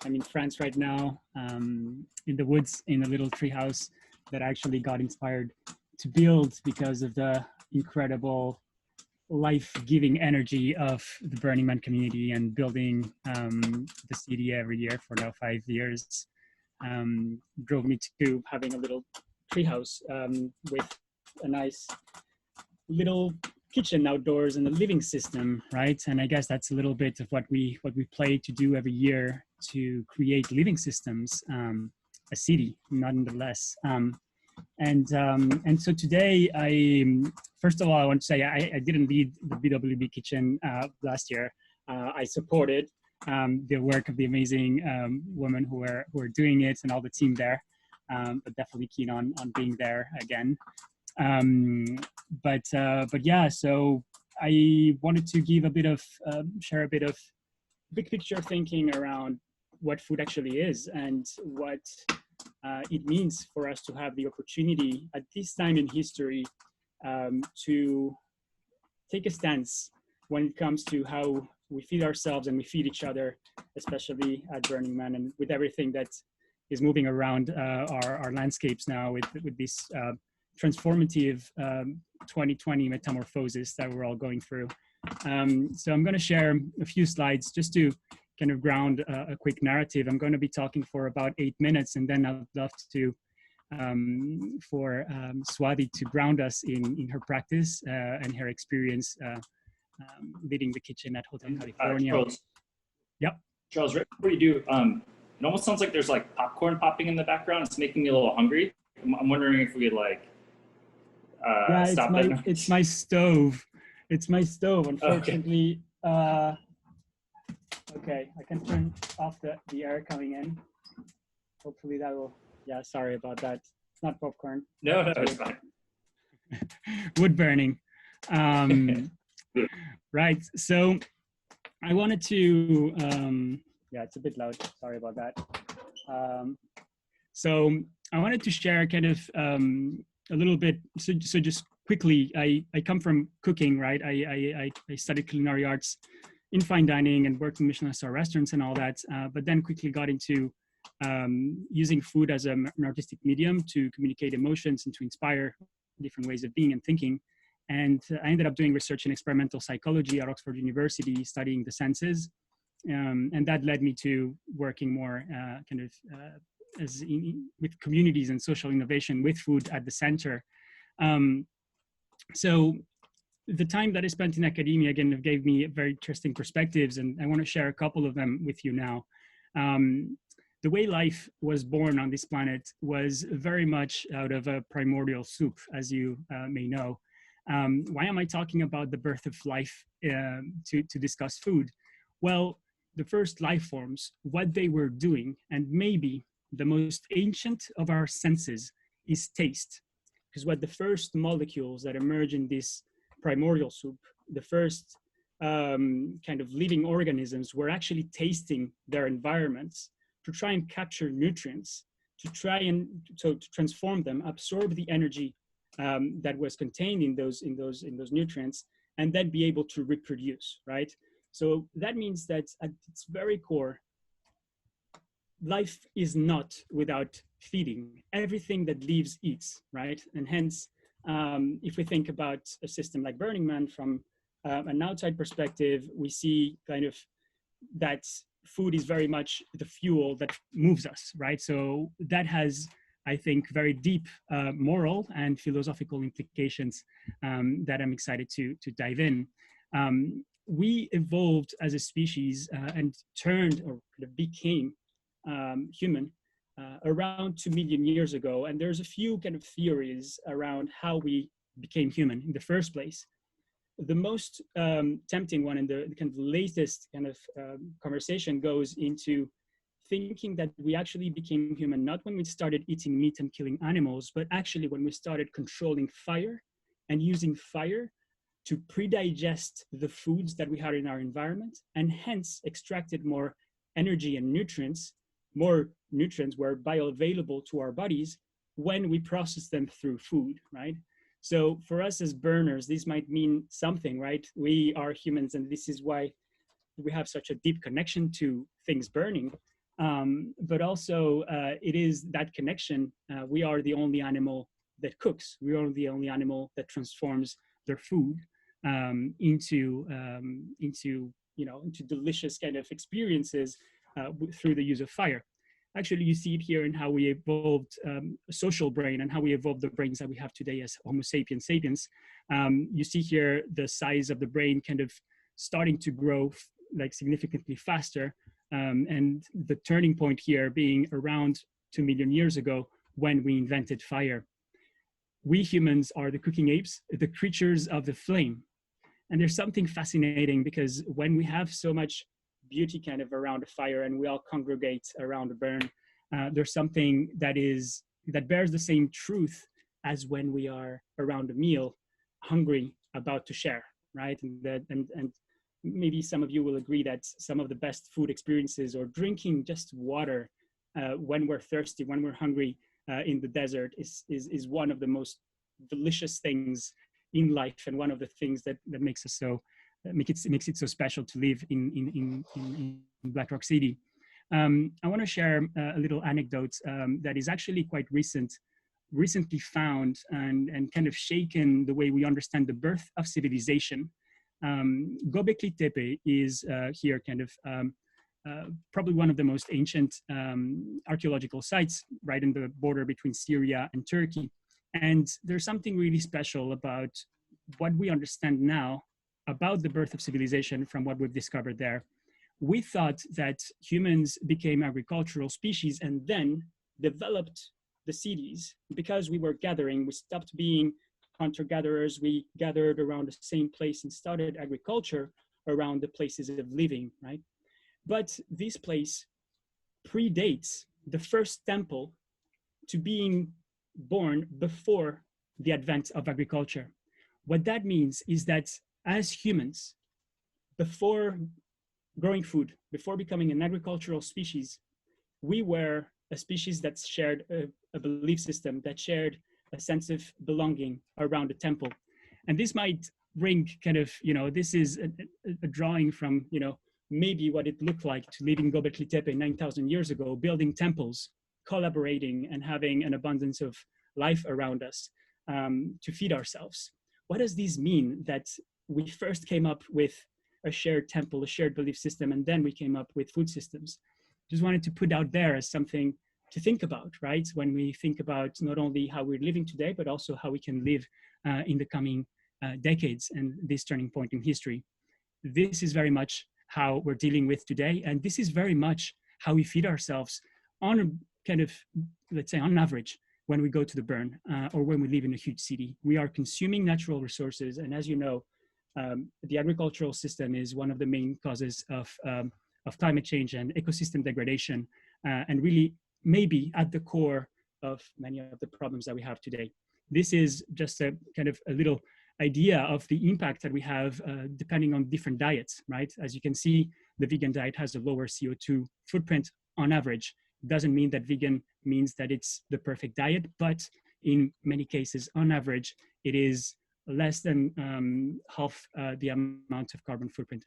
I'm in France right now, in the woods, in a little tree house that I actually got inspired to build because of the incredible life-giving energy of the Burning Man community, and building the city every year for now 5 years drove me to having a little treehouse with a nice little kitchen outdoors and a living system, right? And I guess that's a little bit of what we play to do every year, to create living systems, a city, nonetheless. And so today, first of all, I want to say I didn't lead the BWB kitchen last year. I supported the work of the amazing women who are doing it, and all the team there, but definitely keen on being there again. But yeah, so I wanted to give a bit of share a bit of big picture thinking around what food actually is, and what it means for us to have the opportunity at this time in history to take a stance when it comes to how we feed ourselves and we feed each other, especially at Burning Man, and with everything that is moving around our landscapes now, with this transformative 2020 metamorphosis that we're all going through. So I'm going to share a few slides just to kind of ground a quick narrative. I'm going to be talking for about 8 minutes, and then I'd love to for Swathi to ground us in her practice and her experience leading the kitchen at Hotel California. Charles, yep. Charles, right before you do, it almost sounds like there's like popcorn popping in the background. It's making me a little hungry. I'm wondering if we could like stop that. It's my stove. It's my stove, unfortunately. Okay. Okay, I can turn off the air coming in. Hopefully that will, yeah, sorry about that. It's not popcorn. No, it's fine. Wood burning. Right, so I wanted to, yeah, it's a bit loud, sorry about that. So I wanted to share kind of a little bit, so just quickly, I come from cooking, right? I studied culinary arts in fine dining and worked in Michelin-star restaurants and all that, but then quickly got into using food as an artistic medium to communicate emotions and to inspire different ways of being and thinking. And I ended up doing research in experimental psychology at Oxford University, studying the senses. And that led me to working more with communities and social innovation with food at the center. So the time that I spent in academia, again, gave me very interesting perspectives, and I want to share a couple of them with you now. The way life was born on this planet was very much out of a primordial soup, as you may know. Why am I talking about the birth of life to discuss food? Well, the first life forms, what they were doing, and maybe the most ancient of our senses is taste. Because what the first molecules that emerge in this primordial soup, the first kind of living organisms, were actually tasting their environments to try and capture nutrients, to try and to transform them, absorb the energy that was contained in those nutrients, and then be able to reproduce, right? So that means that at its very core, life is not without feeding. Everything that lives eats, right? And hence, if we think about a system like Burning Man from an outside perspective, we see kind of that food is very much the fuel that moves us, right? So that has, I think, very deep moral and philosophical implications that I'm excited to dive in. We evolved as a species and turned or kind of became human around 2 million years ago. And there's a few kind of theories around how we became human in the first place. The most tempting one and the kind of latest kind of conversation goes into thinking that we actually became human, not when we started eating meat and killing animals, but actually when we started controlling fire and using fire to pre-digest the foods that we had in our environment, and hence extracted more energy and nutrients. More nutrients were bioavailable to our bodies when we process them through food, right? So for us as burners, this might mean something, right? We are humans, and this is why we have such a deep connection to things burning. but also it is that connection. We are the only animal that cooks. We are the only animal that transforms their food into delicious kind of experiences through the use of fire. Actually, you see it here in how we evolved a social brain and how we evolved the brains that we have today as Homo sapiens sapiens. You see here the size of the brain kind of starting to grow like significantly faster, and the turning point here being around 2 million years ago when we invented fire. We humans are the cooking apes, the creatures of the flame. And there's something fascinating because when we have so much beauty kind of around a fire and we all congregate around a burn, there's something that bears the same truth as when we are around a meal, hungry, about to share, right? And maybe some of you will agree that some of the best food experiences, or drinking just water when we're thirsty, when we're hungry in the desert, is one of the most delicious things in life, and one of the things that makes us so makes it so special to live in Black Rock City. I want to share a little anecdote that is actually quite recently found and kind of shaken the way we understand the birth of civilization. Göbekli Tepe is here kind of probably one of the most ancient archaeological sites right in the border between Syria and Turkey. And there's something really special about what we understand now about the birth of civilization from what we've discovered there. We thought that humans became agricultural species and then developed the cities because we were gathering. We stopped being hunter-gatherers. We gathered around the same place and started agriculture around the places of living, right? But this place predates the first temple to being born before the advent of agriculture. What that means is that as humans, before growing food, before becoming an agricultural species, we were a species that shared a belief system, that shared a sense of belonging around a temple. And this might bring kind of, this is a drawing from, maybe what it looked like to live in Göbekli Tepe 9,000 years ago, building temples, collaborating, and having an abundance of life around us to feed ourselves. What does this mean that we first came up with a shared temple, a shared belief system, and then we came up with food systems? Just wanted to put out there as something to think about, right? When we think about not only how we're living today, but also how we can live in the coming decades and this turning point in history. This is very much how we're dealing with today. And this is very much how we feed ourselves on a kind of, let's say on average, when we go to the burn or when we live in a huge city. We are consuming natural resources. And as you know, the agricultural system is one of the main causes of climate change and ecosystem degradation, and really maybe at the core of many of the problems that we have today. This is just a kind of a little idea of the impact that we have depending on different diets, right? As you can see, the vegan diet has a lower CO2 footprint on average. Doesn't mean that vegan means that it's the perfect diet, but in many cases, on average, it is less than half the amount of carbon footprint.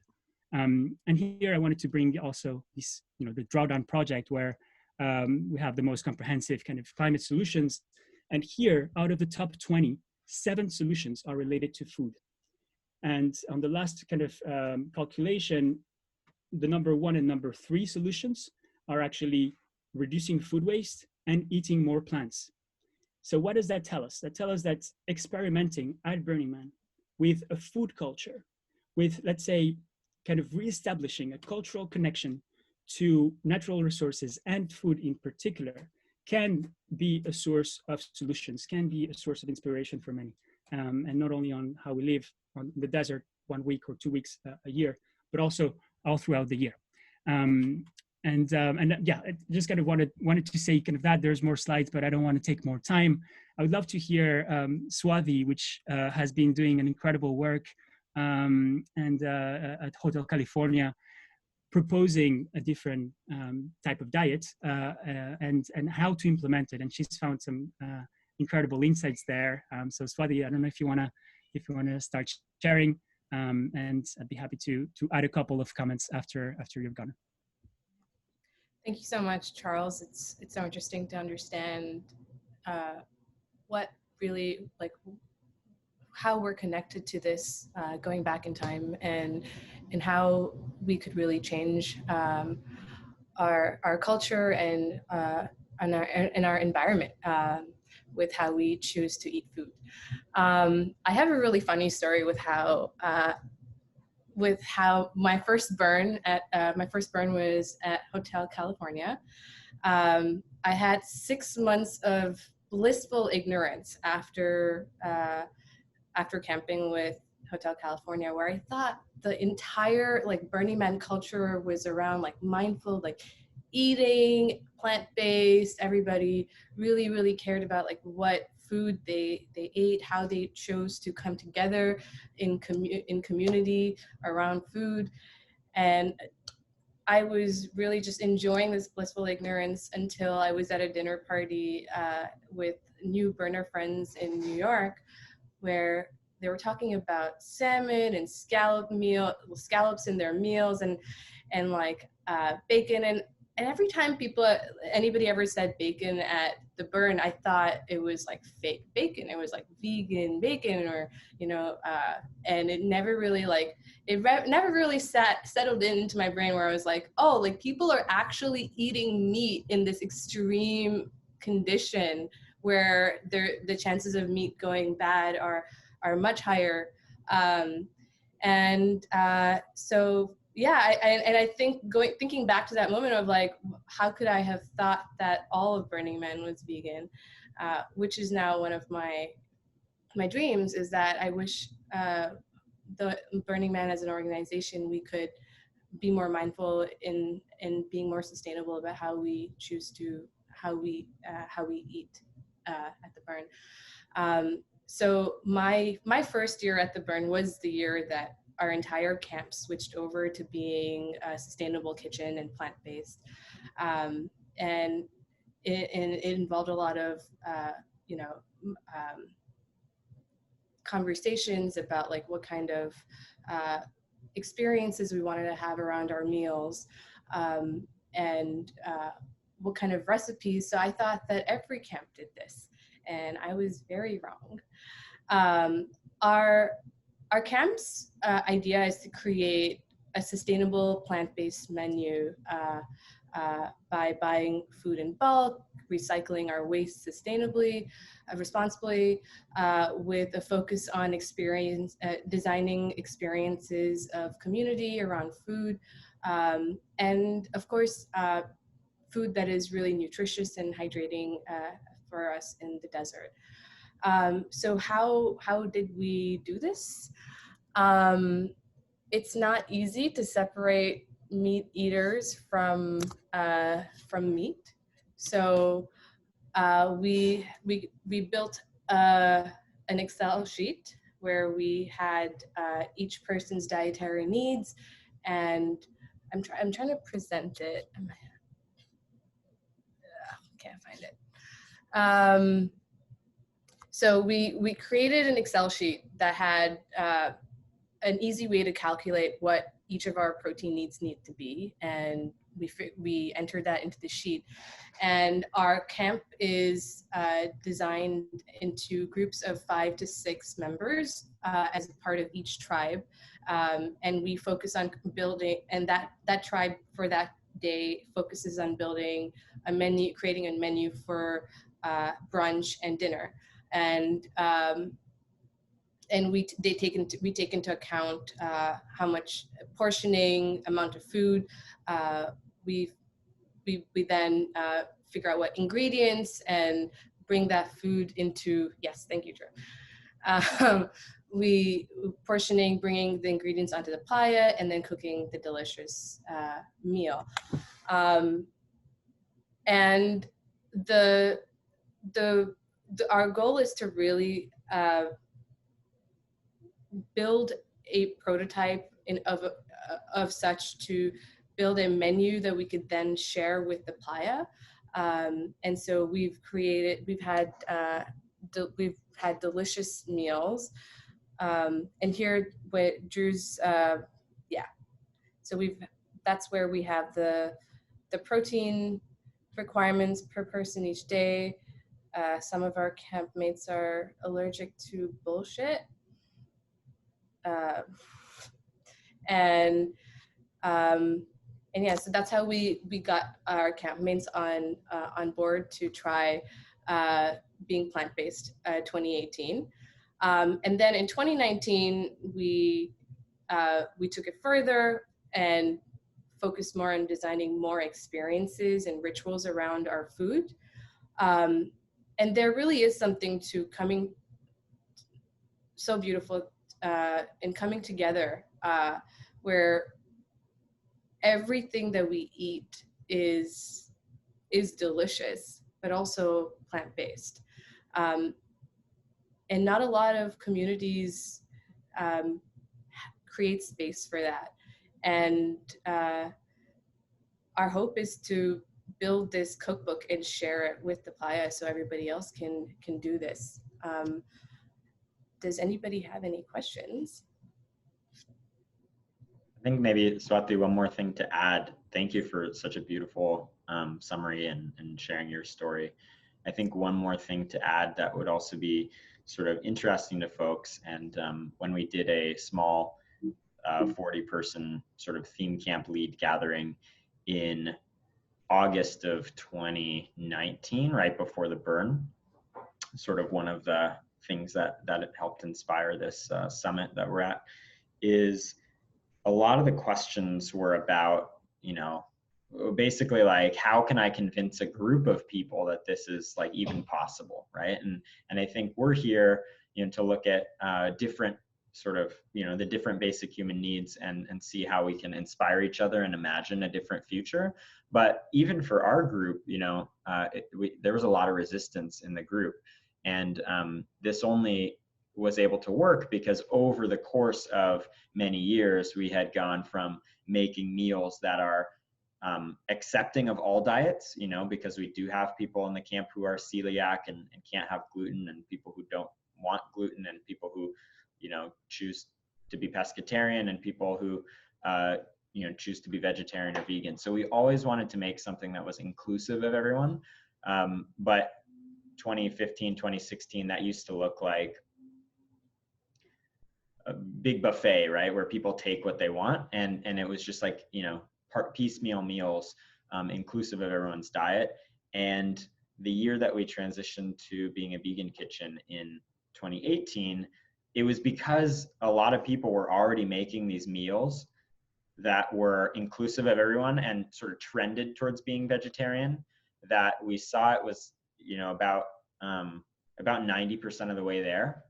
And here I wanted to bring also this, the Drawdown project, where we have the most comprehensive kind of climate solutions. And here, out of the top 20, 7 solutions are related to food. And on the last kind of calculation, the number 1 and number 3 solutions are actually reducing food waste and eating more plants. So what does that tell us? That tells us that experimenting at Burning Man with a food culture, with, let's say, kind of reestablishing a cultural connection to natural resources and food in particular, can be a source of solutions, can be a source of inspiration for many. And not only on how we live on the desert 1 week or 2 weeks a year, but also all throughout the year. And yeah, I just kind of wanted to say kind of that. There's more slides, but I don't want to take more time. I would love to hear Swathi, which has been doing an incredible work at Hotel California, proposing a different type of diet and how to implement it. And she's found some incredible insights there. So Swathi, I don't know if you wanna start sharing, and I'd be happy to add a couple of comments after you've gone. Thank you so much, Charles. It's so interesting to understand what really, like, how we're connected to this going back in time, and how we could really change our culture and our environment with how we choose to eat food. I have a really funny story with how my first burn was at Hotel California. I had 6 months of blissful ignorance after camping with Hotel California, where I thought the entire like Burning Man culture was around like mindful, like eating plant-based. Everybody really, really cared about like what food they ate, how they chose to come together in community around food. And I was really just enjoying this blissful ignorance until I was at a dinner party with new burner friends in New York, where they were talking about salmon and scallops in their meals, and like bacon, and every time anybody ever said bacon at the burn, I thought it was like fake bacon. It was like vegan bacon, or and it never really never really settled into my brain, where I was like, oh, like people are actually eating meat in this extreme condition where the chances of meat going bad are much higher. So yeah, I think thinking back to that moment of like, how could I have thought that all of Burning Man was vegan, which is now one of my dreams, is that I wish the Burning Man as an organization, we could be more mindful in being more sustainable about how we eat at the burn. So my first year at the burn was the year that our entire camp switched over to being a sustainable kitchen and plant-based, and it involved a lot of conversations about like what kind of experiences we wanted to have around our meals, and what kind of recipes. So I thought that every camp did this, and I was very wrong. Our camp's idea is to create a sustainable plant-based menu by buying food in bulk, recycling our waste sustainably, responsibly, with a focus on designing experiences of community around food, and of course, food that is really nutritious and hydrating for us in the desert. So how did we do this? It's not easy to separate meat eaters from meat. So we built an Excel sheet where we had each person's dietary needs, and I'm trying to present it. Can't find it. So we created an Excel sheet that had an easy way to calculate what each of our protein needs need to be, and we entered that into the sheet. And our camp is designed into groups of 5 to 6 members as a part of each tribe, and we focus on building, and that tribe for that day focuses on building a menu, creating a menu for brunch and dinner. And we take into account how much portioning, amount of food. We then figure out what ingredients and bring that food into, yes, thank you, Drew. We portioning, bringing the ingredients onto the playa, and then cooking the delicious meal. And our goal is to really build a prototype of such to build a menu that we could then share with the playa. And so we've had delicious meals. And here with Drew's, yeah. So that's where we have the the protein requirements per person each day. Some of our campmates are allergic to bullshit. And yeah, so that's how we got our campmates on board to try being plant-based 2018. And then in 2019, we took it further and focused more on designing more experiences and rituals around our food. And there really is something to coming so beautiful in coming together where everything that we eat is delicious, but also plant-based. And not a lot of communities create space for that. And our hope is to build this cookbook and share it with the playa so everybody else can do this. Does anybody have any questions? I think maybe, Swathi, one more thing to add. Thank you for such a beautiful summary and sharing your story. I think one more thing to add that would also be sort of interesting to folks, and when we did a small 40-person sort of theme camp lead gathering in August of 2019, right before the burn, sort of one of the things that helped inspire this summit that we're at is a lot of the questions were about, you know, basically like, how can I convince a group of people that this is like even possible, right? And I think we're here, you know, to look at different sort of, you know, the different basic human needs and see how we can inspire each other and imagine a different future. But even for our group, you know, there was a lot of resistance in the group, and this only was able to work because over the course of many years, we had gone from making meals that are accepting of all diets, you know, because we do have people in the camp who are celiac and can't have gluten, and people who don't want gluten, and people who, you know, choose to be pescatarian, and people who, you know, choose to be vegetarian or vegan. So we always wanted to make something that was inclusive of everyone. But 2015, 2016, that used to look like a big buffet, right? Where people take what they want. And it was just like, you know, piecemeal meals, inclusive of everyone's diet. And the year that we transitioned to being a vegan kitchen in 2018, it was because a lot of people were already making these meals that were inclusive of everyone and sort of trended towards being vegetarian, that we saw it was, you know, about 90% of the way there,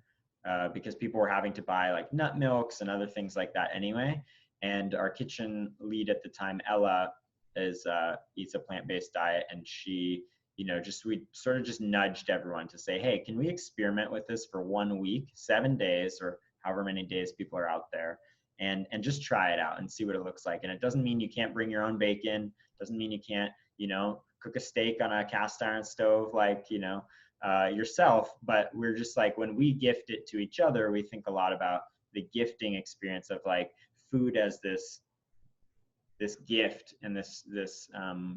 because people were having to buy like nut milks and other things like that anyway. And our kitchen lead at the time, Ella, eats a plant-based diet, and she, you know, we sort of just nudged everyone to say, hey, can we experiment with this for 1 week, 7 days, or however many days people are out there, and just try it out and see what it looks like. And it doesn't mean you can't bring your own bacon, doesn't mean you can't, you know, cook a steak on a cast iron stove, like, you know, yourself. But we're just like, when we gift it to each other, we think a lot about the gifting experience of like food as this gift and this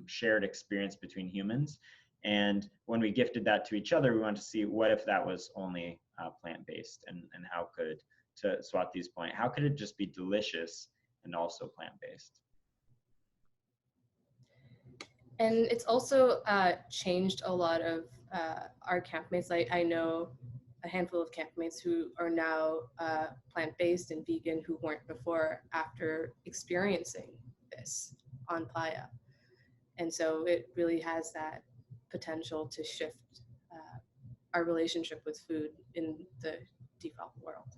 shared experience between humans. And when we gifted that to each other, we wanted to see what if that was only plant-based, and how could, to Swathi's point, how could it just be delicious and also plant-based? And it's also changed a lot of our campmates. I know a handful of campmates who are now plant-based and vegan who weren't before, after experiencing this on playa. And so it really has that potential to shift our relationship with food in the default world.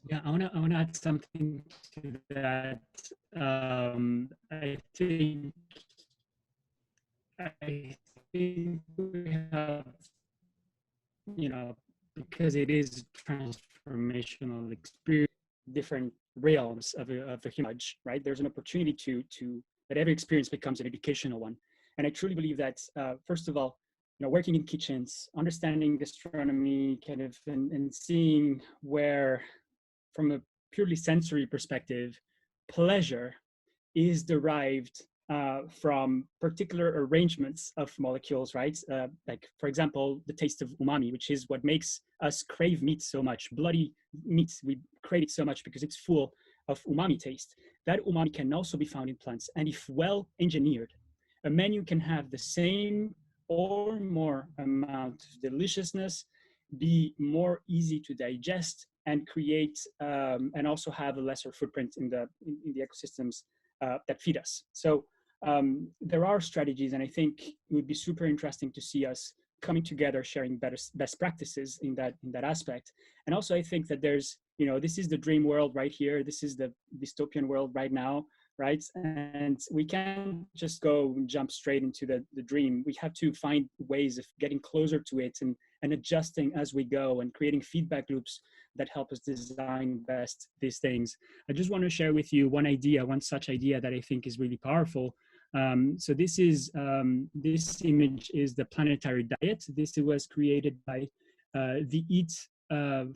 Yeah, I want to add something to that. I think we have, you know, because it is transformational experience, different realms of the human, right? There's an opportunity to that every experience becomes an educational one. And I truly believe that, first of all, you know, working in kitchens, understanding gastronomy, kind of, and seeing where, from a purely sensory perspective, pleasure is derived from particular arrangements of molecules, right? Like, for example, the taste of umami, which is what makes us crave meat so much. Bloody meat, we crave it so much because it's full of umami taste. That umami can also be found in plants. And if well engineered, a menu can have the same or more amount of deliciousness, be more easy to digest, and create and also have a lesser footprint in the ecosystems that feed us. So there are strategies, and I think it would be super interesting to see us coming together, sharing best practices in that aspect. And also, I think that there's, you know, this is the dream world right here. This is the dystopian world right now, right? And we can't just go and jump straight into the dream. We have to find ways of getting closer to it and adjusting as we go and creating feedback loops that help us design best these things. I just want to share with you one such idea that I think is really powerful. So this image is the planetary diet. This was created by the EAT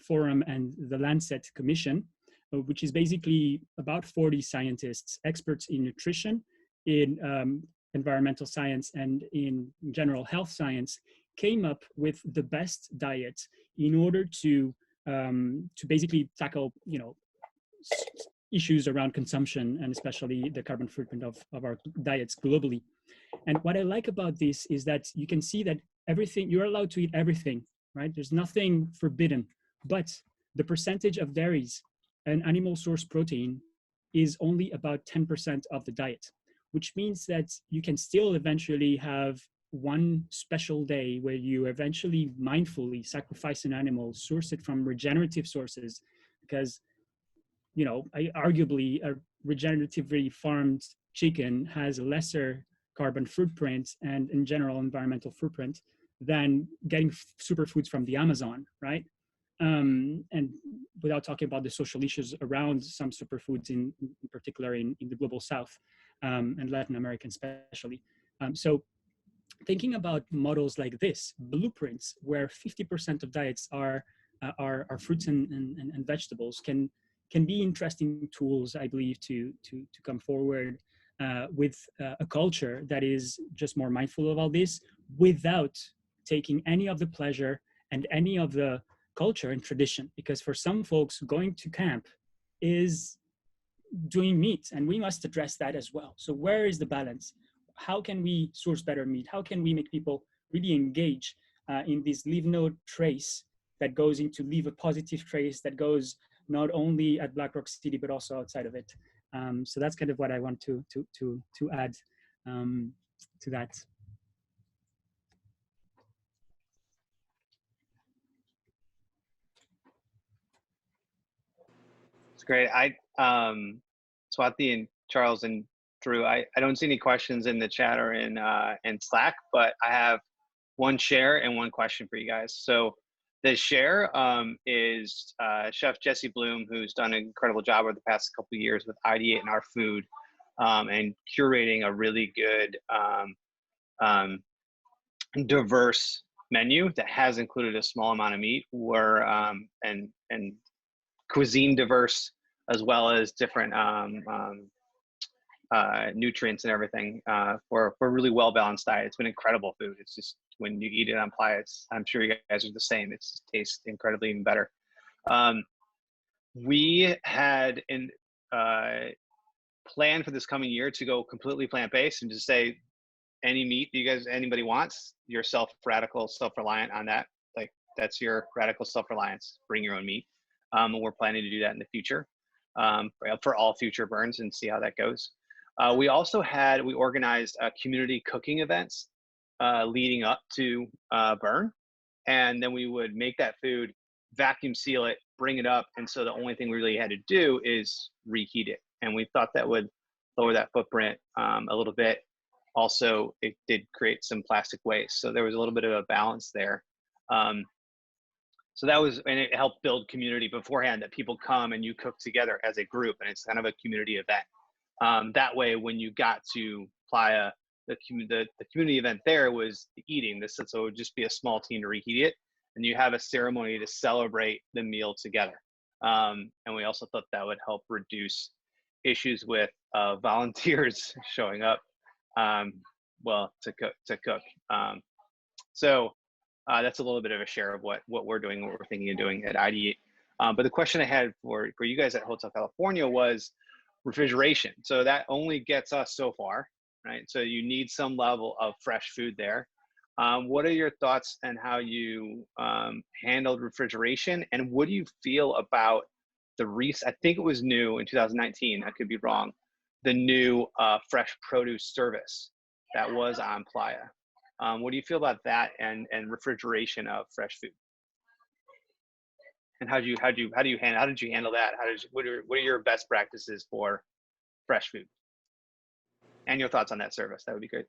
Forum and the Lancet Commission, which is basically about 40 scientists, experts in nutrition, in environmental science, and in general health science, came up with the best diet in order to basically tackle, you know, issues around consumption and especially the carbon footprint of our diets globally. And what I like about this is that you can see that everything, you're allowed to eat everything, right? There's nothing forbidden, but the percentage of dairies and animal source protein is only about 10% of the diet, which means that you can still eventually have one special day where you eventually mindfully sacrifice an animal, source it from regenerative sources, because, you know, arguably a regeneratively farmed chicken has a lesser carbon footprint and in general environmental footprint than getting superfoods from the Amazon, right? And without talking about the social issues around some superfoods in particular in the global South and Latin America especially. So thinking about models like this, blueprints where 50% of diets are fruits and vegetables can be interesting tools, I believe, to come forward with a culture that is just more mindful of all this without taking any of the pleasure and any of the culture and tradition. Because for some folks, going to camp is doing meat, and we must address that as well. So where is the balance? How can we source better meat? How can we make people really engage in this leave no trace that goes into leave a positive trace that goes not only at Black Rock City, but also outside of it. So that's kind of what I want to add to that. It's great. Swathi and Charles and Drew, I don't see any questions in the chat or in Slack, but I have one share and one question for you guys. So the share is Chef Jesse Bloom, who's done an incredible job over the past couple of years with ideating our food and curating a really good diverse menu that has included a small amount of meat and cuisine diverse, as well as different nutrients and everything for a really well-balanced diet. It's been incredible food. It's just, when you eat it on playa, I'm sure you guys are the same. It tastes incredibly even better. We had planned for this coming year to go completely plant-based and just say, any meat anybody wants, you're radical self-reliant on that. Like, that's your radical self-reliance. Bring your own meat. We're planning to do that in the future for all future burns and see how that goes. We also we organized community cooking events leading up to burn, and then we would make that food, vacuum seal it, bring it up, and so the only thing we really had to do is reheat it. And we thought that would lower that footprint a little bit. Also, it did create some plastic waste, so there was a little bit of a balance there. So that was, and it helped build community beforehand, that people come and you cook together as a group, and it's kind of a community event. That way, when you got to Playa, the community event there was the eating. So it would just be a small team to reheat it, and you have a ceremony to celebrate the meal together. And we also thought that would help reduce issues with volunteers showing up, well, to cook. So that's a little bit of a share of what we're doing, what we're thinking of doing at ID. But the question I had for you guys at Hotel California was refrigeration. So that only gets us so far, right? So you need some level of fresh food there. What are your thoughts on how you handled refrigeration, and what do you feel about I think it was new in 2019, I could be wrong, the new fresh produce service that was on Playa. What do you feel about that and refrigeration of fresh food? And how did you handle that? What are your best practices for fresh food? And your thoughts on that service? That would be great.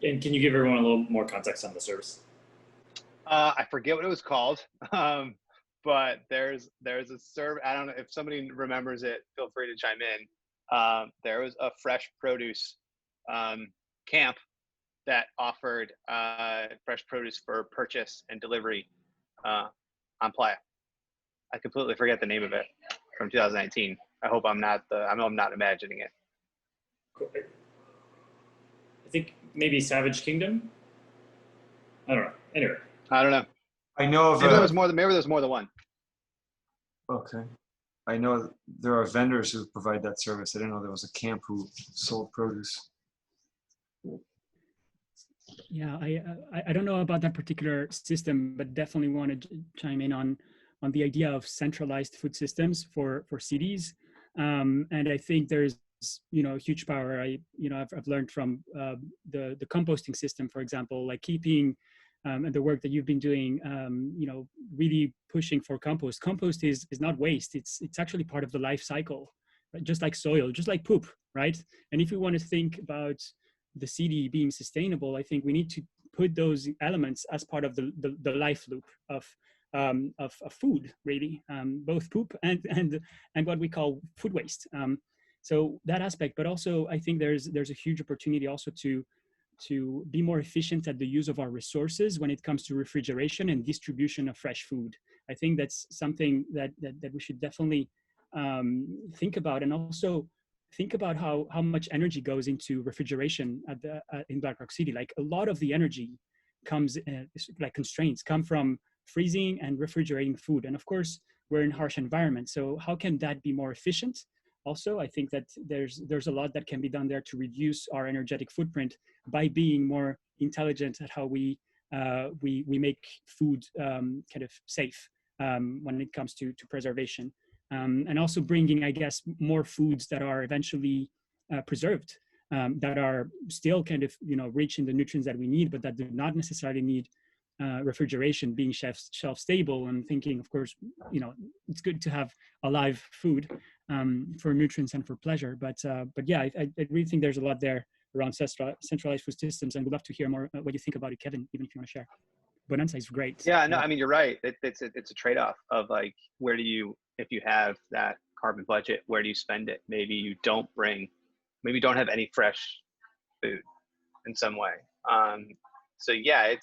And can you give everyone a little more context on the service? I forget what it was called, but there's a service. I don't know if somebody remembers it. Feel free to chime in. There was a fresh produce camp that offered fresh produce for purchase and delivery on Playa. I completely forget the name of it from 2019. I hope I'm not imagining it. Cool. I think maybe Savage Kingdom. I don't know. Anyway, I don't know. I know of maybe there's more than one. Okay. I know there are vendors who provide that service. I didn't know there was a camp who sold produce. Yeah, I don't know about that particular system, but definitely want to chime in on the idea of centralized food systems for cities. And I think there's huge power. I've learned from the composting system, for example, like keeping and the work that you've been doing, really pushing for compost. Compost is not waste. It's actually part of the life cycle, right? Just like soil, just like poop, right? And if we want to think about the city being sustainable, I think we need to put those elements as part of the life loop of food, really, both poop and what we call food waste. So that aspect, but also I think there's a huge opportunity also to be more efficient at the use of our resources when it comes to refrigeration and distribution of fresh food. I think that's something that we should definitely think about, and also think about how much energy goes into refrigeration in Black Rock City. Like a lot of the energy comes, like constraints come from freezing and refrigerating food. And of course, we're in harsh environments. So how can that be more efficient? Also, I think that there's a lot that can be done there to reduce our energetic footprint by being more intelligent at how we make food kind of safe when it comes to preservation. And also bringing, I guess, more foods that are eventually preserved, that are still kind of, rich in the nutrients that we need, but that do not necessarily need refrigeration, being shelf stable, and thinking, of course, it's good to have alive food for nutrients and for pleasure. But yeah, I really think there's a lot there around centralized food systems, and would love to hear more what you think about it, Kevin, even if you want to share. Bonanza is great. Yeah, no, I mean, you're right. It's a trade-off of like, where do you, if you have that carbon budget, where do you spend it? Maybe you don't have any fresh food in some way. So yeah,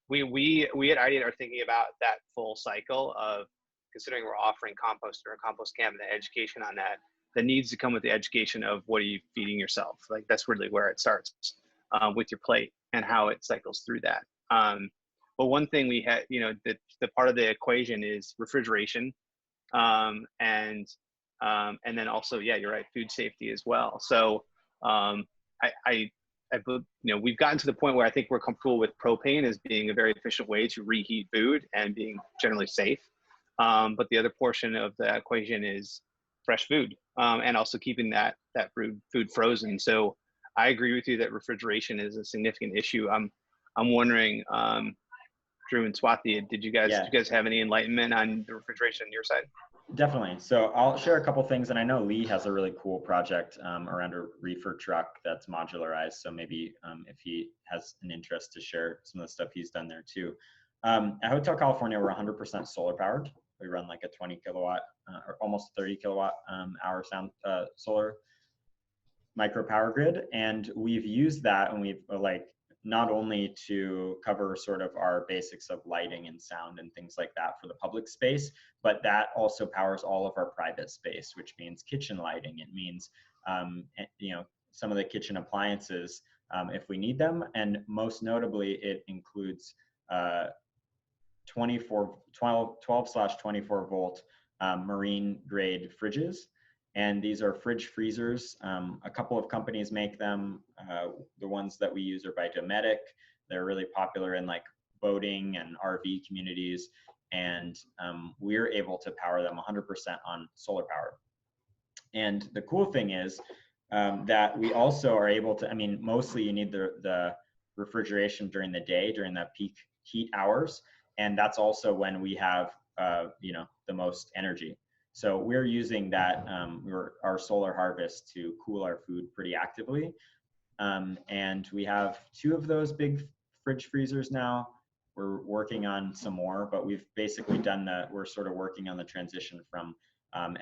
we at Ideate are thinking about that full cycle of, considering we're offering compost or a compost camp, and the education on that needs to come with the education of what are you feeding yourself? Like that's really where it starts with your plate and how it cycles through that. But one thing we had, the part of the equation is refrigeration, and then also, yeah, you're right, food safety as well. So we've gotten to the point where I think we're comfortable with propane as being a very efficient way to reheat food and being generally safe. But the other portion of the equation is fresh food, and also keeping that food frozen. So I agree with you that refrigeration is a significant issue. I'm wondering, Drew and Swathi, did you guys have any enlightenment on the refrigeration on your side? Definitely. So I'll share a couple things, and I know Lee has a really cool project around a reefer truck that's modularized. So maybe if he has an interest to share some of the stuff he's done there too. At Hotel California, we're 100% solar powered. We run like a 20 kilowatt or almost 30 kilowatt hour solar micro power grid, and we've used that, and we've not only to cover sort of our basics of lighting and sound and things like that for the public space, but that also powers all of our private space, which means kitchen lighting. It means, you know, some of the kitchen appliances if we need them. And most notably, it includes 12/24 volt marine grade fridges. And these are fridge freezers. A couple of companies make them. The ones that we use are by Dometic. They're really popular in like boating and RV communities. And we're able to power them 100% on solar power. And the cool thing is that we also are able to, I mean, mostly you need the refrigeration during the day, during the peak heat hours. And that's also when we have, you know, the most energy. So we're using that, our solar harvest to cool our food pretty actively. And we have 2 of those big fridge freezers now. We're working on some more, but we've basically done we're sort of working on the transition from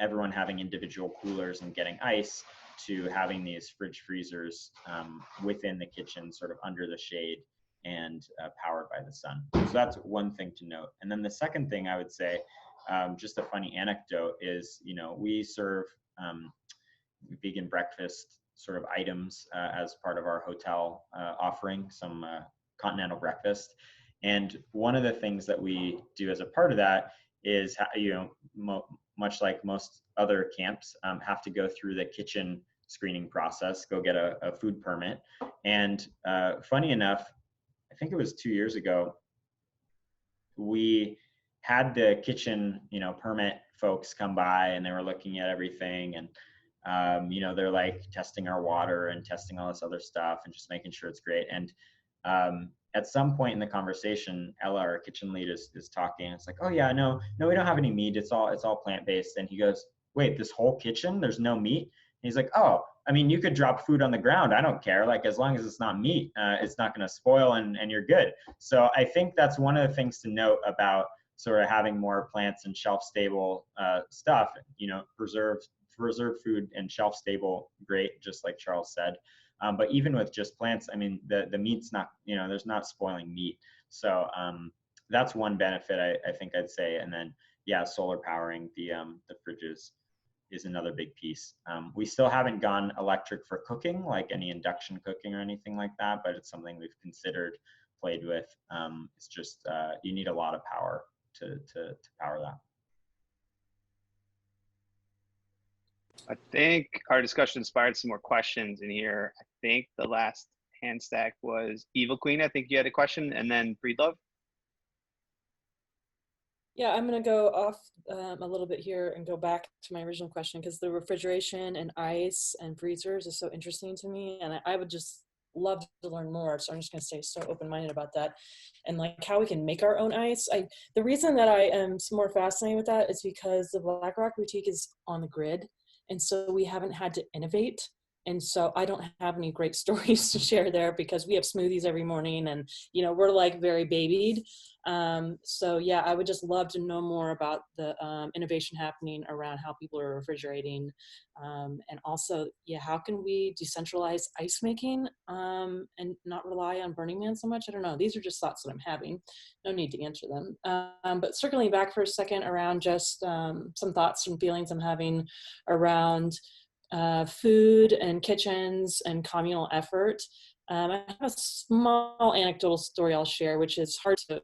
everyone having individual coolers and getting ice to having these fridge freezers within the kitchen, sort of under the shade and powered by the sun. So that's one thing to note. And then the second thing I would say, just a funny anecdote is, you know, we serve vegan breakfast sort of items as part of our hotel offering, some continental breakfast. And one of the things that we do as a part of that is, you know, much like most other camps, have to go through the kitchen screening process, go get a food permit. And funny enough, I think it was 2 years ago, we had the kitchen, you know, permit folks come by and they were looking at everything. And, you know, they're like testing our water and testing all this other stuff and just making sure it's great. And at some point in the conversation, Ella, our kitchen lead, is talking. It's like, oh yeah, no, we don't have any meat. It's all plant-based. And he goes, wait, this whole kitchen, there's no meat? And he's like, oh, I mean, you could drop food on the ground. I don't care. Like, as long as it's not meat, it's not going to spoil and you're good. So I think that's one of the things to note about sort of having more plants and shelf-stable stuff. You know, preserved food and shelf-stable, great, just like Charles said. But even with just plants, I mean, the meat's not, you know, there's not spoiling meat. So that's one benefit I think I'd say. And then, yeah, solar powering the fridges is another big piece. We still haven't gone electric for cooking, like any induction cooking or anything like that, but it's something we've considered, played with. It's just, you need a lot of power to power that. I think our discussion inspired some more questions in here. I think the last hand stack was Evil Queen. I think you had a question, and then Breedlove. Yeah, I'm going to go off a little bit here and go back to my original question, because the refrigeration and ice and freezers is so interesting to me, and I would just love to learn more. So I'm just going to stay so open-minded about that, and like how we can make our own ice. The reason that I am more fascinated with that is because the Black Rock Boutique is on the grid, and so we haven't had to innovate. And so I don't have any great stories to share there, because we have smoothies every morning and, you know, we're like very babied. So yeah, I would just love to know more about the innovation happening around how people are refrigerating. And also, yeah, how can we decentralize ice making and not rely on Burning Man so much? I don't know. These are just thoughts that I'm having. No need to answer them. But circling back for a second around just some thoughts and feelings I'm having around food and kitchens and communal effort. I have a small anecdotal story I'll share, which is hard to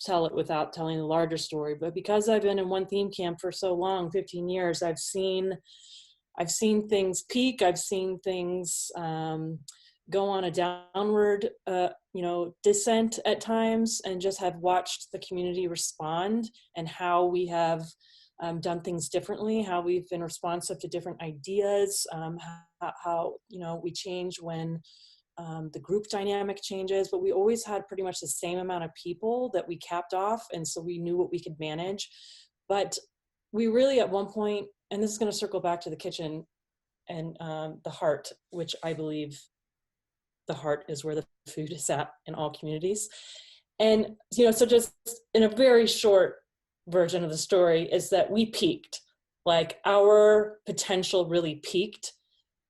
tell it without telling the larger story. But because I've been in one theme camp for so long, 15 years, I've seen things peak. I've seen things go on a downward, descent at times, and just have watched the community respond and how we have done things differently, how we've been responsive to different ideas, how we change when the group dynamic changes, but we always had pretty much the same amount of people that we capped off, and so we knew what we could manage. But we really at one point, and this is going to circle back to the kitchen and the heart, which I believe the heart is where the food is at in all communities. And so just in a very short version of the story is that we peaked, like our potential really peaked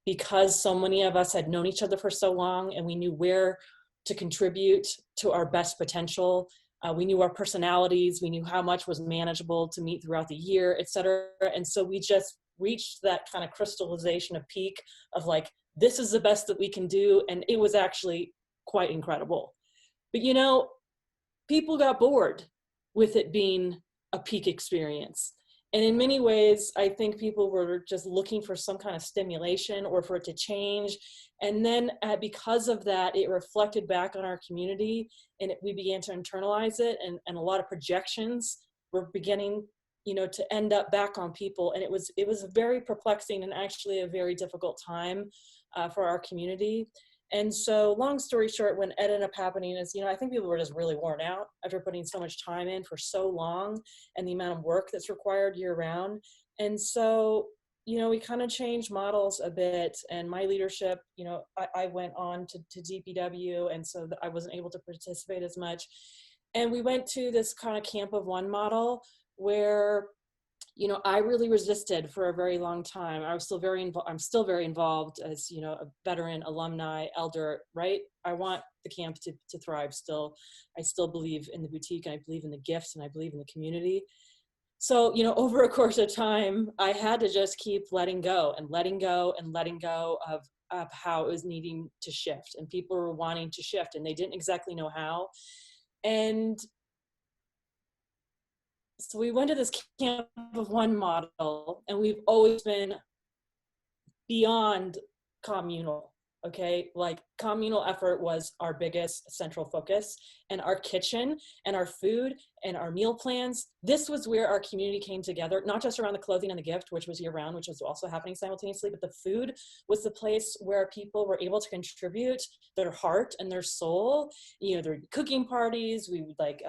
because so many of us had known each other for so long, and we knew where to contribute to our best potential. We knew our personalities, we knew how much was manageable to meet throughout the year, et cetera. And so we just reached that kind of crystallization of peak of like, this is the best that we can do. And it was actually quite incredible. But you know, people got bored with it being a peak experience. And in many ways, I think people were just looking for some kind of stimulation or for it to change. And then because of that, it reflected back on our community, and we began to internalize it, and a lot of projections were beginning, you know, to end up back on people. And it was very perplexing and actually a very difficult time for our community. And so long story short, what ended up happening is, you know, I think people were just really worn out after putting so much time in for so long and the amount of work that's required year round. And so, you know, we kind of changed models a bit, and my leadership, you know, I went on to DPW, and so I wasn't able to participate as much. And we went to this kind of camp of one model where, you know, I really resisted for a very long time. I was still I'm still very involved as, you know, a veteran, alumni, elder, right? I want the camp to thrive still. I still believe in the boutique, and I believe in the gifts, and I believe in the community. So, you know, over a course of time, I had to just keep letting go and letting go and letting go of how it was needing to shift, and people were wanting to shift, and they didn't exactly know how. And so we went to this camp of one model, and we've always been beyond communal, okay? Like, communal effort was our biggest central focus, and our kitchen and our food and our meal plans, this was where our community came together, not just around the clothing and the gift, which was year round, which was also happening simultaneously, but the food was the place where people were able to contribute their heart and their soul. You know, there would be cooking parties, we would like,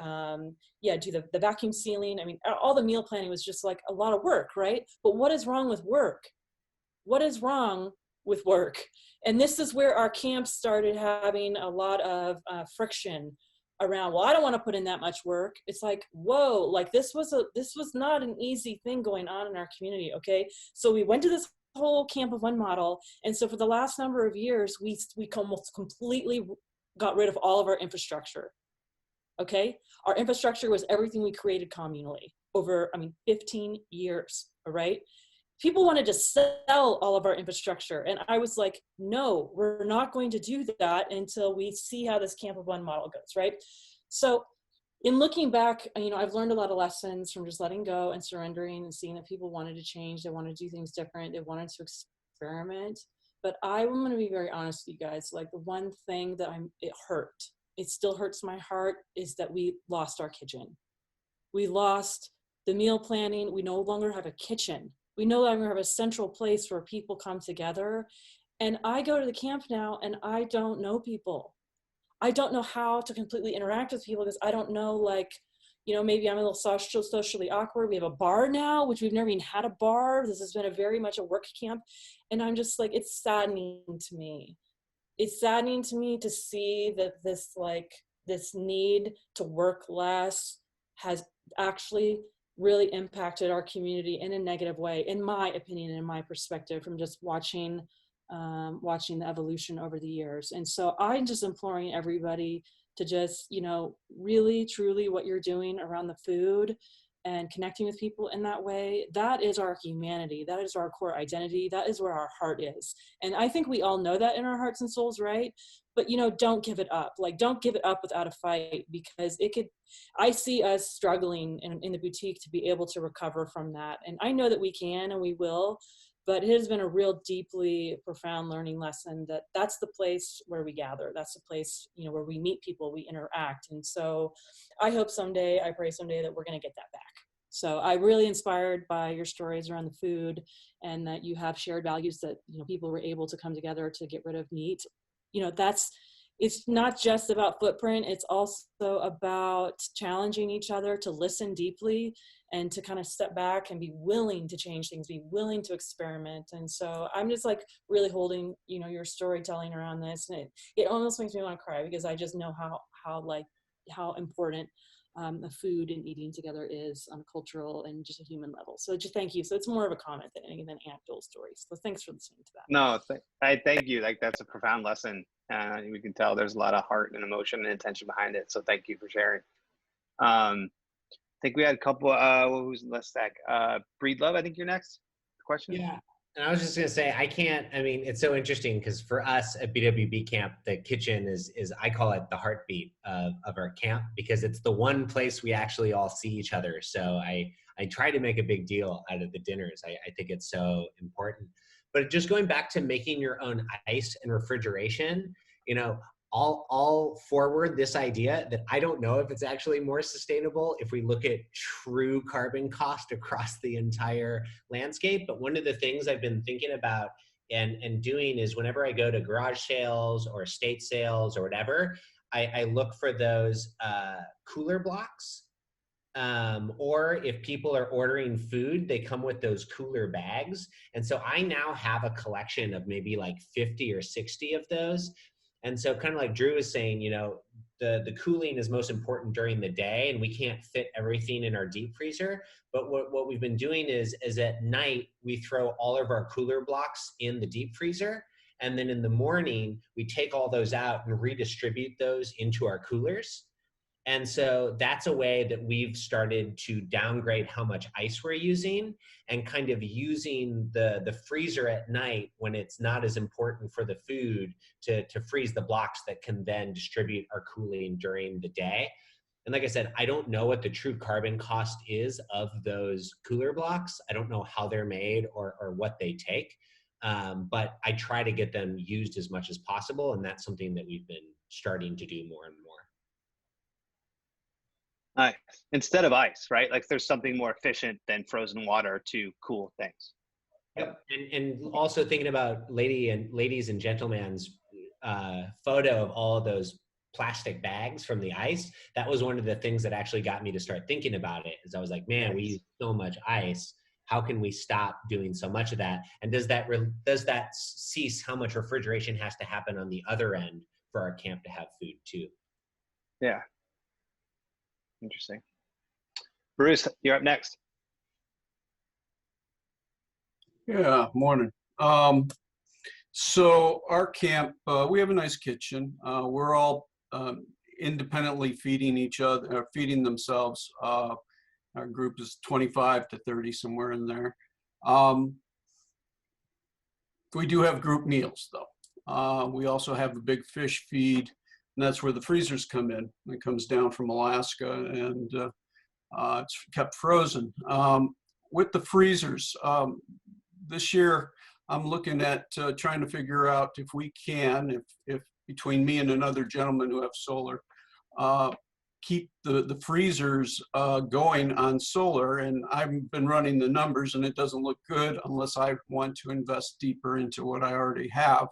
do the vacuum sealing. I mean, all the meal planning was just like a lot of work, right? But what is wrong with work? What is wrong with work? And this is where our camps started having a lot of friction around, well, I don't want to put in that much work. It's like, whoa, like this was not an easy thing going on in our community, okay? So we went to this whole camp of one model. And so for the last number of years, we almost completely got rid of all of our infrastructure, okay? Our infrastructure was everything we created communally over, 15 years, all right? People wanted to sell all of our infrastructure. And I was like, no, we're not going to do that until we see how this camp of one model goes, right? So in looking back, you know, I've learned a lot of lessons from just letting go and surrendering and seeing that people wanted to change. They wanted to do things different. They wanted to experiment. But I'm going to be very honest with you guys. Like, the one thing that it hurt, it still hurts my heart, is that we lost our kitchen. We lost the meal planning. We no longer have a kitchen. We no longer have a central place where people come together. And I go to the camp now, and I don't know people. I don't know how to completely interact with people, because I don't know, like, you know, maybe I'm a little socially awkward. We have a bar now, which we've never even had a bar. This has been very much a work camp. And I'm just like, it's saddening to me. It's saddening to me to see that this need to work less has actually really impacted our community in a negative way, in my opinion and in my perspective, from just watching the evolution over the years. And so I'm just imploring everybody to just, you know, really, truly what you're doing around the food and connecting with people in that way, that is our humanity. That is our core identity. That is where our heart is. And I think we all know that in our hearts and souls, right? But, you know, don't give it up. Like, don't give it up without a fight, because I see us struggling in the boutique to be able to recover from that. And I know that we can and we will, but it has been a real deeply profound learning lesson that's the place where we gather. That's the place, you know, where we meet people, we interact. And so I pray someday that we're going to get that back. So I'm really inspired by your stories around the food, and that you have shared values that, you know, people were able to come together to get rid of meat. You know, it's not just about footprint, it's also about challenging each other to listen deeply and to kind of step back and be willing to change things, be willing to experiment. And so I'm just like really holding, you know, your storytelling around this. And it almost makes me want to cry, because I just know how important of food and eating together is on a cultural and just a human level. So just thank you. So it's more of a comment than anything than anecdotal stories. So thanks for listening to that. No, I thank you. Like, that's a profound lesson. We can tell there's a lot of heart and emotion and intention behind it. So thank you for sharing. I think we had a couple, who's let's stack, Breedlove, I think you're next. Question? Yeah. And I was just going to say, I mean, it's so interesting because for us at BWB camp, the kitchen is I call it the heartbeat of our camp, because it's the one place we actually all see each other. So I try to make a big deal out of the dinners. I think it's so important. But just going back to making your own ice and refrigeration, you know, I'll forward this idea that I don't know if it's actually more sustainable if we look at true carbon cost across the entire landscape. But one of the things I've been thinking about and doing is whenever I go to garage sales or estate sales or whatever, I look for those cooler blocks. Or if people are ordering food, they come with those cooler bags. And so I now have a collection of maybe like 50 or 60 of those. And so kind of like Drew was saying, you know, the cooling is most important during the day, and we can't fit everything in our deep freezer. But what we've been doing is at night, we throw all of our cooler blocks in the deep freezer. And then in the morning, we take all those out and redistribute those into our coolers. And so that's a way that we've started to downgrade how much ice we're using, and kind of using the freezer at night when it's not as important for the food to freeze the blocks that can then distribute our cooling during the day. And like I said, I don't know what the true carbon cost is of those cooler blocks. I don't know how they're made or what they take, but I try to get them used as much as possible. And that's something that we've been starting to do more and more. Nice. Instead of ice, right? Like, there's something more efficient than frozen water to cool things. Yep. And also thinking about ladies and gentlemen's photo of all of those plastic bags from the ice. That was one of the things that actually got me to start thinking about it. Is I was like, man, we use so much ice. How can we stop doing so much of that? And does that cease how much refrigeration has to happen on the other end for our camp to have food too? Yeah. Interesting. Bruce, you're up next. Yeah, morning. So our camp, we have a nice kitchen. We're all independently feeding each other, feeding themselves. Our group is 25 to 30, somewhere in there. We do have group meals though. We also have a big fish feed, and that's where the freezers come in. It comes down from Alaska, and it's kept frozen. With the freezers, this year I'm looking at trying to figure out if we can, if between me and another gentleman who have solar, keep the freezers going on solar. And I've been running the numbers, and it doesn't look good unless I want to invest deeper into what I already have.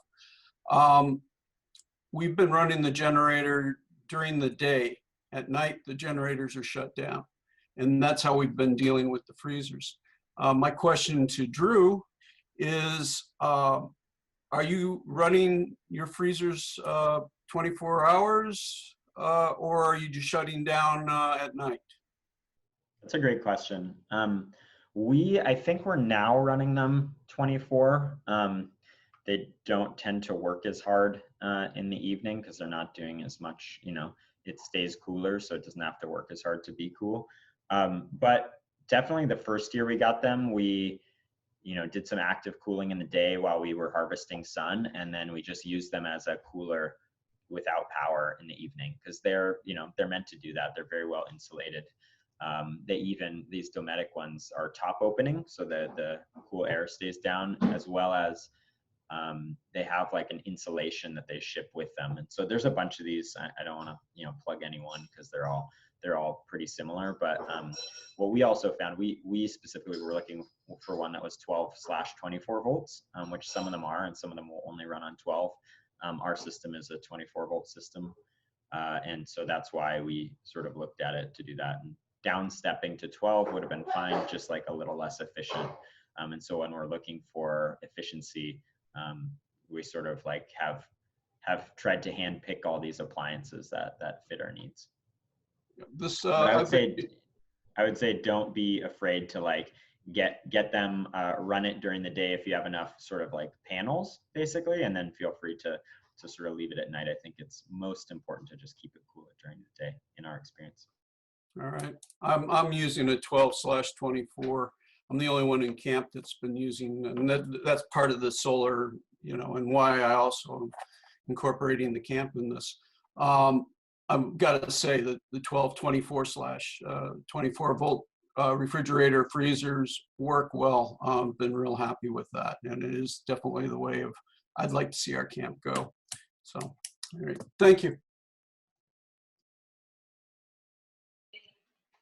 We've been running the generator during the day. At night, the generators are shut down. And that's how we've been dealing with the freezers. My question to Drew is, are you running your freezers 24 hours or are you just shutting down at night? That's a great question. I think we're now running them 24. They don't tend to work as hard in the evening because they're not doing as much, you know, it stays cooler, so it doesn't have to work as hard to be cool. But definitely the first year we got them, we, you know, did some active cooling in the day while we were harvesting sun, and then we just used them as a cooler without power in the evening because they're, you know, they're meant to do that. They're very well insulated. These Dometic ones are top opening so that the cool air stays down, as well as they have like an insulation that they ship with them. And so there's a bunch of these. I don't want to, you know, plug anyone because they're all pretty similar. But what we also found, we specifically were looking for one that was 12/24 volts, which some of them are, and some of them will only run on 12. Our system is a 24 volt system. And so that's why we sort of looked at it to do that. And downstepping to 12 would have been fine, just like a little less efficient. And so when we're looking for efficiency, we sort of like have tried to hand pick all these appliances that fit our needs. This But I would say don't be afraid to like get them run it during the day if you have enough sort of like panels, basically, and then feel free to sort of leave it at night. I think it's most important to just keep it cool during the day, in our experience. All right, I'm using a 12/24. I'm the only one in camp that's been using, and that's part of the solar, you know, and why I also am incorporating the camp in this. I've got to say that the 12/24/24 volt refrigerator freezers work well. Been real happy with that, and it is definitely the way of I'd like to see our camp go. So, all right, thank you.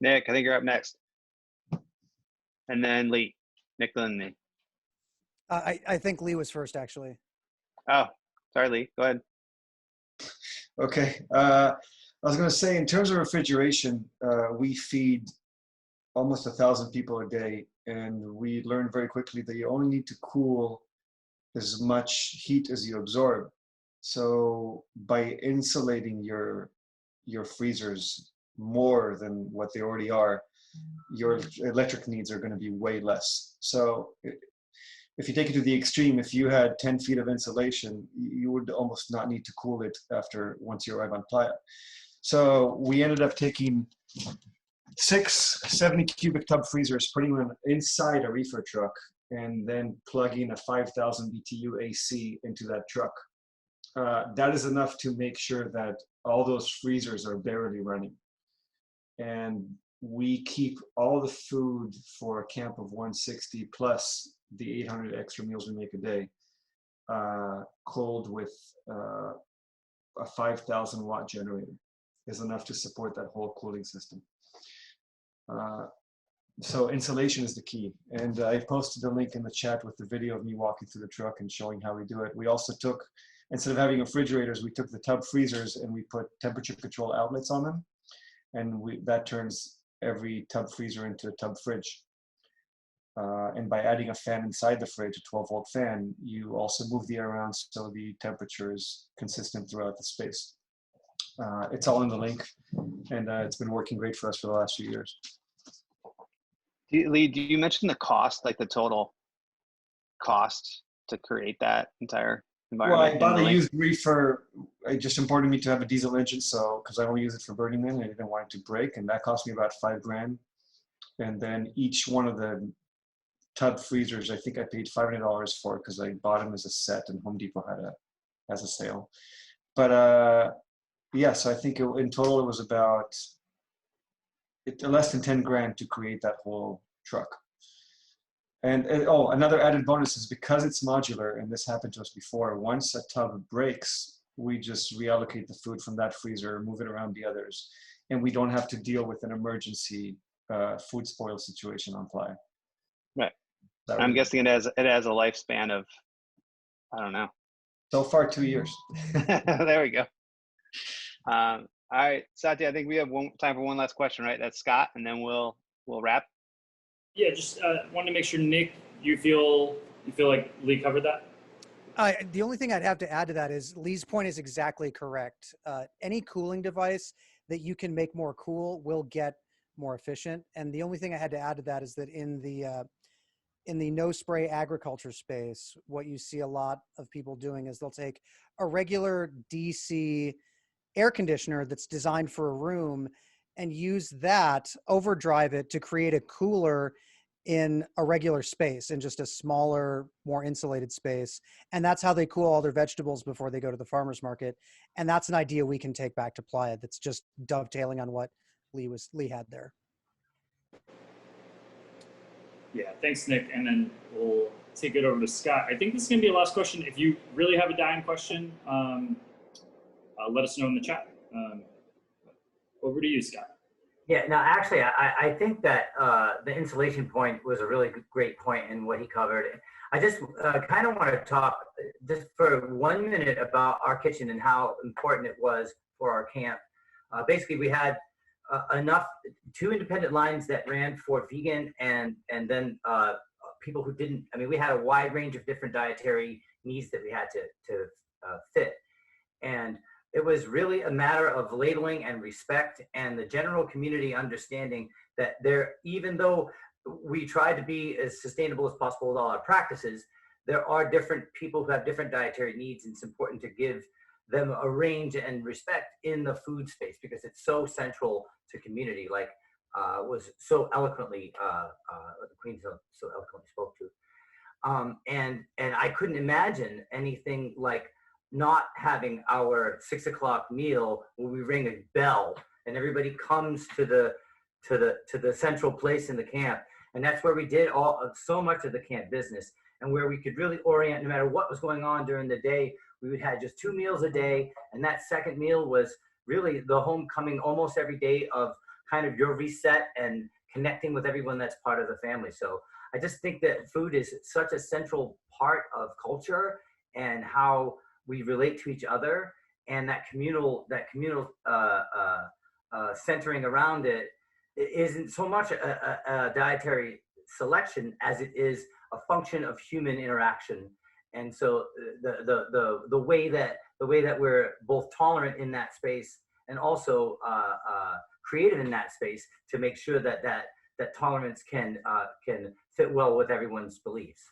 Nick, I think you're up next. And then Lee. Nick, then me. I think Lee was first, actually. Oh, sorry, Lee. Go ahead. Okay. I was going to say, in terms of refrigeration, we feed almost 1,000 people a day, and we learned very quickly that you only need to cool as much heat as you absorb. So by insulating your freezers more than what they already are, your electric needs are going to be way less. So if you take it to the extreme, if you had 10 feet of insulation, you would almost not need to cool it once you arrive on playa. So we ended up taking 6 70 cubic tub freezers, putting them inside a reefer truck, and then plugging a 5,000 BTU AC into that truck. That is enough to make sure that all those freezers are barely running. And we keep all the food for a camp of 160 plus the 800 extra meals we make a day cold with a 5,000 watt generator is enough to support that whole cooling system. So insulation is the key. And I posted a link in the chat with the video of me walking through the truck and showing how we do it. We also took, instead of having refrigerators, we took the tub freezers and we put temperature control outlets on them. And that turns every tub freezer into a tub fridge. And by adding a fan inside the fridge, a 12-volt fan, you also move the air around so the temperature is consistent throughout the space. It's all in the link, and it's been working great for us for the last few years. Lee, do you mention the cost, like the total cost to create that entire environment? Well, I bought a used reefer. It just important to me to have a diesel engine, so because I only use it for Burning Man, and I didn't want it to break, and that cost me about $5,000. And then each one of the tub freezers, I think I paid $500 for because I bought them as a set, and Home Depot has a sale. But yeah, so I think in total it was about less than $10,000 to create that whole truck. And oh, another added bonus is because it's modular, and this happened to us before, once a tub breaks, we just reallocate the food from that freezer, move it around the others, and we don't have to deal with an emergency food spoil situation on playa. Right. I'm guessing it has a lifespan of, I don't know. So far, 2 years. There we go. All right, Swathi, I think we have time for one last question, right? That's Scott, and then we'll wrap. Yeah, just wanted to make sure, Nick, you feel like Lee covered that? The only thing I'd have to add to that is Lee's point is exactly correct. Any cooling device that you can make more cool will get more efficient. And the only thing I had to add to that is that in the no spray agriculture space, what you see a lot of people doing is they'll take a regular DC air conditioner that's designed for a room and use that, overdrive it to create a cooler in a regular space, in just a smaller, more insulated space. And that's how they cool all their vegetables before they go to the farmer's market. And that's an idea we can take back to playa that's just dovetailing on what Lee had there. Yeah, thanks, Nick. And then we'll take it over to Scott. I think this is going to be the last question. If you really have a dying question, let us know in the chat. Over to you, Scott. Yeah, no, actually, I think that the insulation point was a really great point in what he covered. I just kind of want to talk just for 1 minute about our kitchen and how important it was for our camp. Basically, we had enough 2 independent lines that ran for vegan and then people who didn't. I mean, we had a wide range of different dietary needs that we had to fit. And It was really a matter of labeling and respect and the general community understanding that there, even though we try to be as sustainable as possible with all our practices, there are different people who have different dietary needs, and it's important to give them a range and respect in the food space because it's so central to community, like was so eloquently, the Queen so eloquently spoke to. And I couldn't imagine anything like not having our 6 o'clock meal where we ring a bell and everybody comes to the central place in the camp. And that's where we did so much of the camp business, and where we could really orient no matter what was going on during the day. We would have just 2 meals a day, and that second meal was really the homecoming almost every day of kind of your reset and connecting with everyone that's part of the family. So I just think that food is such a central part of culture and how we relate to each other, and that communal centering around it isn't so much a dietary selection as it is a function of human interaction. And so the way that we're both tolerant in that space and also creative in that space to make sure that tolerance can fit well with everyone's beliefs.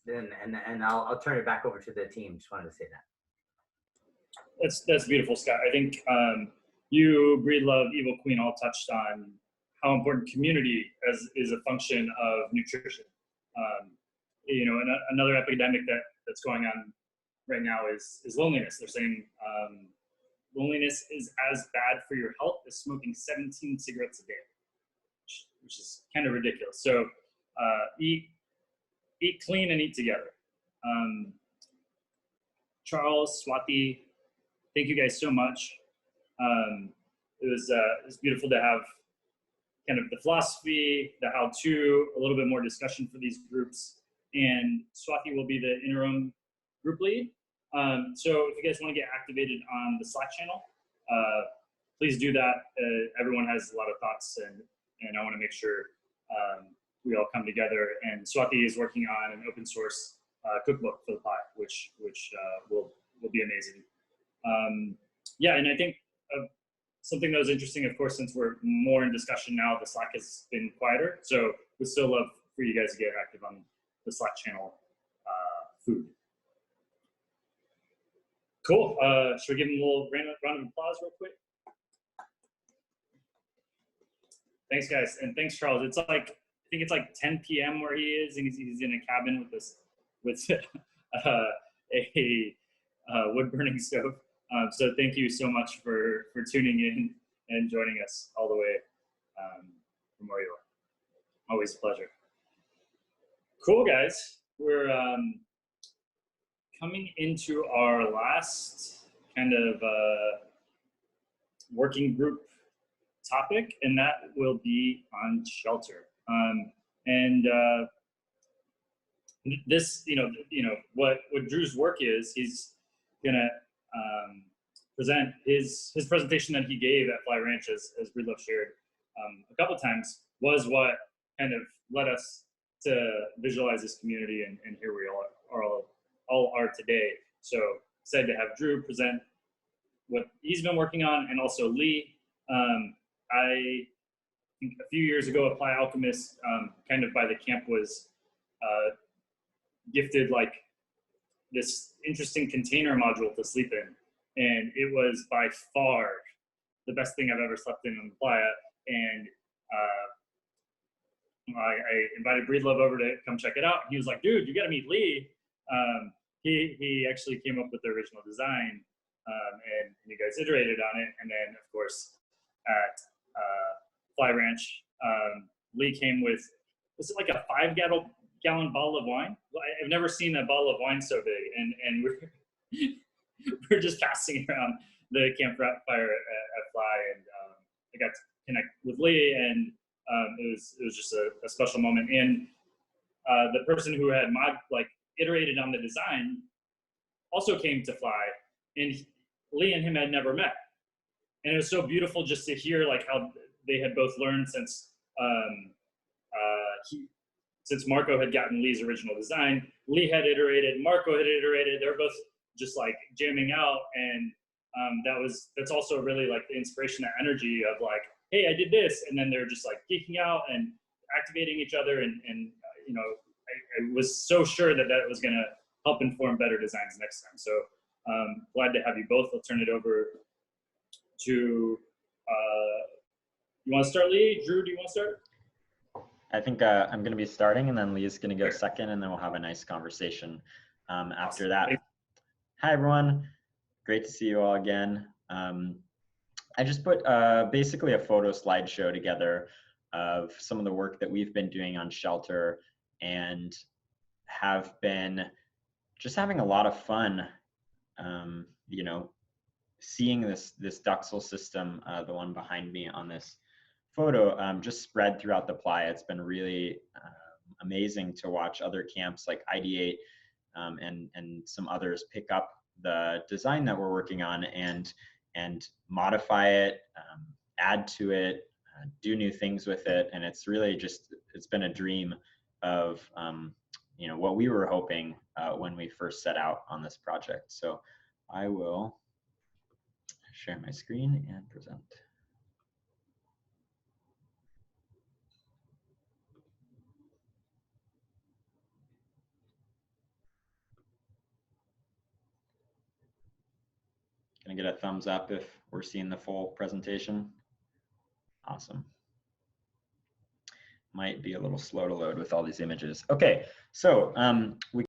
And I'll turn it back over to the team. Just wanted to say that. That's beautiful, Scott. I think you, Breedlove, Evil Queen all touched on how important community is a function of nutrition. You know, and another epidemic that's going on right now is loneliness. They're saying loneliness is as bad for your health as smoking 17 cigarettes a day, which is kind of ridiculous. So eat clean and eat together. Charles, Swathi, thank you guys so much. It was beautiful to have kind of the philosophy, the how-to, a little bit more discussion for these groups. And Swathi will be the interim group lead. So if you guys want to get activated on the Slack channel, please do that. Everyone has a lot of thoughts, and I want to make sure we all come together. And Swathi is working on an open source cookbook for the pie, which will be amazing. Yeah, and I think something that was interesting, of course, since we're more in discussion now, the Slack has been quieter. So we'd still love for you guys to get active on the Slack channel food. Cool. Should we give him a little round of applause real quick? Thanks, guys. And thanks, Charles. It's like, I think it's like 10 p.m. where he is, and he's in a cabin with a wood burning stove. So thank you so much for tuning in and joining us all the way from where you are. Always a pleasure. Cool, guys. We're coming into our last kind of working group topic, and that will be on shelter. This, you know, what Drew's work is, he's gonna present his presentation that he gave at Fly Ranch, as Breedlove shared a couple times, was what kind of led us to visualize this community, and here we all are today. So excited to have Drew present what he's been working on, and also Lee. I think a few years ago, Apply Alchemist, kind of by the camp, was gifted like this interesting container module to sleep in. And it was by far the best thing I've ever slept in on the playa. And I invited Breedlove over to come check it out. He was like, dude, you got to meet Lee. He actually came up with the original design, and you guys iterated on it. And then, of course, at Fly Ranch, Lee came with, was it like a 5-gallon bottle of wine? I've never seen a bottle of wine so big. And we're just passing around the campfire at Fly, and I got to connect with Lee, and it was just a special moment. And the person who had iterated on the design also came to Fly, and Lee and him had never met. And it was so beautiful just to hear like how they had both learned since Marco had gotten Lee's original design. Lee had iterated, Marco had iterated. They were both just like jamming out, and that's also really like the inspiration, that energy of like, hey, I did this, and then they're just like geeking out and activating each other, and you know, I was so sure that was going to help inform better designs next time. So glad to have you both. I'll turn it over to you want to start, Lee? Drew, do you want to start? I think I'm going to be starting, and then Lee's going to go second, and then we'll have a nice conversation after that. Hi, everyone. Great to see you all again. I just put basically a photo slideshow together of some of the work that we've been doing on shelter, and have been just having a lot of fun, you know, seeing this duxel system, the one behind me on this photo, just spread throughout the playa. It's been really amazing to watch other camps like Ideate and some others pick up the design that we're working on and modify it, add to it, do new things with it. And it's really just, it's been a dream of, you know, what we were hoping when we first set out on this project. So I will share my screen and present. Can I get a thumbs up if we're seeing the full presentation? Awesome. Might be a little slow to load with all these images. Okay, so we